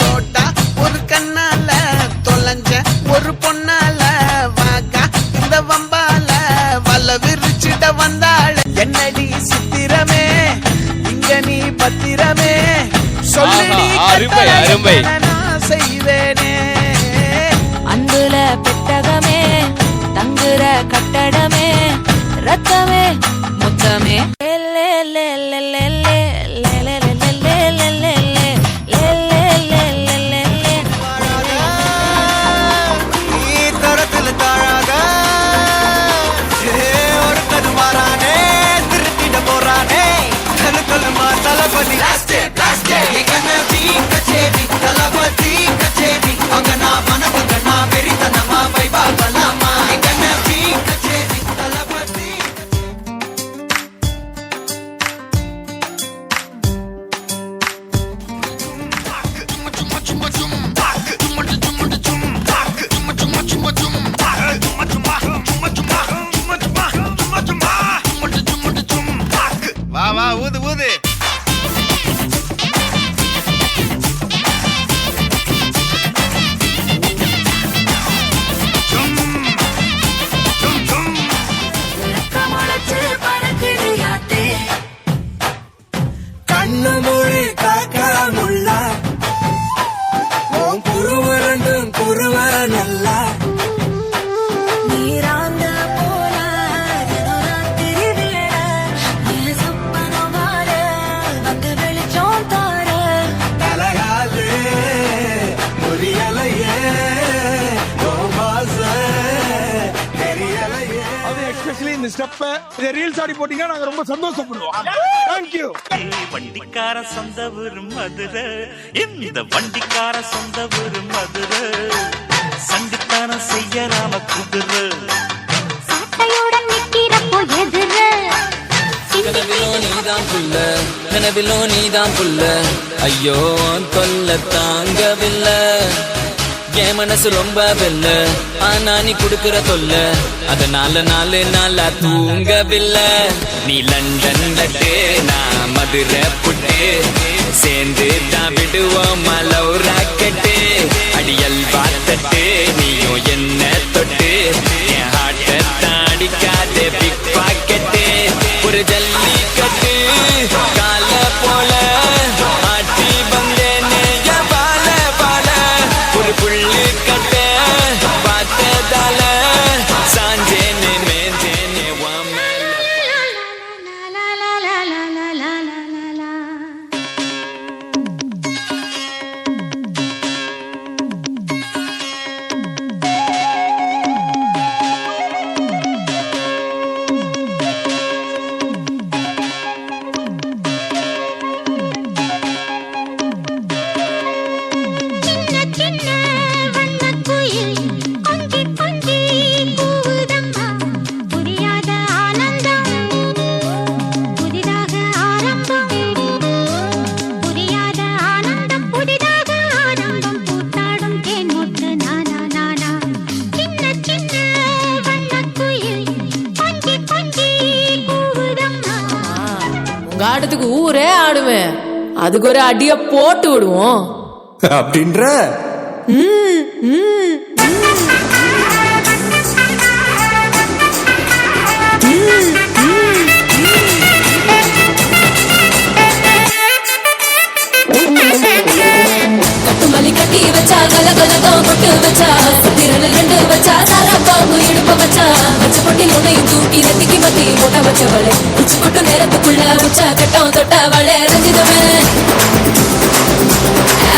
தோட்டா ஒரு கண்ணால தொலைஞ்ச ஒரு பொண்ணால வாக்கா இந்த வம்பால வல்ல விரிச்சிட வந்தாள். என்னடி சித்திரமே இங்க நீ பத்திரமே சொல்லி நான் செய்வேனே. அன்புல பெட்டகமே தங்குற கட்டடமே ரத்தமே முத்தமே நாங்க ரொம்ப சந்தோஷப்படுவோம். Thank you. வண்டிக்கார சொந்த ஊரு மதுரை, இந்த வண்டிக்கார சொந்த ஊரு மதுரை, சண்டித்தனம் செய்யறாம குதிரை சாட்டையுடன் நிக்கிறப்போ எதிரே கனவிலோ நீதான் புள்ள, கனவிலோ நீதான் புள்ள, ஐயோ தொல்ல தாங்கவில்லை. என் மனசு ரொம்ப வெல்ல, ஆனா நீ குடுக்கிற தொல்ல, அதனால நாளா தூங்கவில்லை. நீ லண்டன் லட்டு, நான் மதுரை புட்டு, சேர்ந்து தான் விடுவோம் லவ் ராக்கெட்டு. அடியல் பார்த்தட்டு நீயும் என்ன தொட்டு, என் ஹார்ட்ட தாடிக்காத பிக் பாக்கெட்டு. ஒரு ஜல்லி கட்டு கால போல ஆட்டி வந்தேனே பால பால, ஒரு புள்ளி கட்ட பார்த்ததால சாஞ்சேனே மேஞ்சேனே வாமல. ஆட்டத்துக்கு ஊரே ஆடுவேன், அதுக்கு ஒரு அடிய போட்டு விடுவோம் அப்படின்ற. கட்டுமல்லி கட்டி வச்சா கலகலகம் பொட்டு வச்சா திரள் ரெண்டு வச்சா சாரா பாம்பு இடுப்ப வச்சா வச்ச பொட்டி உன்னையும் தூக்கி நெத்திக்கு மத்தி போட்ட வச்சவளே உச்சி கொட்டு நேரத்துக்குள்ள உச்சா கட்டம் தொட்டவளே. ரஞ்சிதமே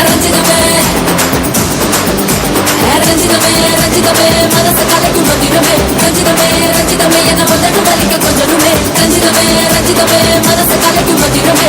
ரஞ்சிதமே ரஞ்சிதமே ரஞ்சிதமே மனச கலைக்கும் மந்திரமே. ரஞ்சிதமே ரஞ்சிதமே என்ன முதட்டு வலிக்க கொஞ்சனுமே. ரஞ்சிதமே ரஞ்சிதமே மனச கலைக்கும் மந்திரமே.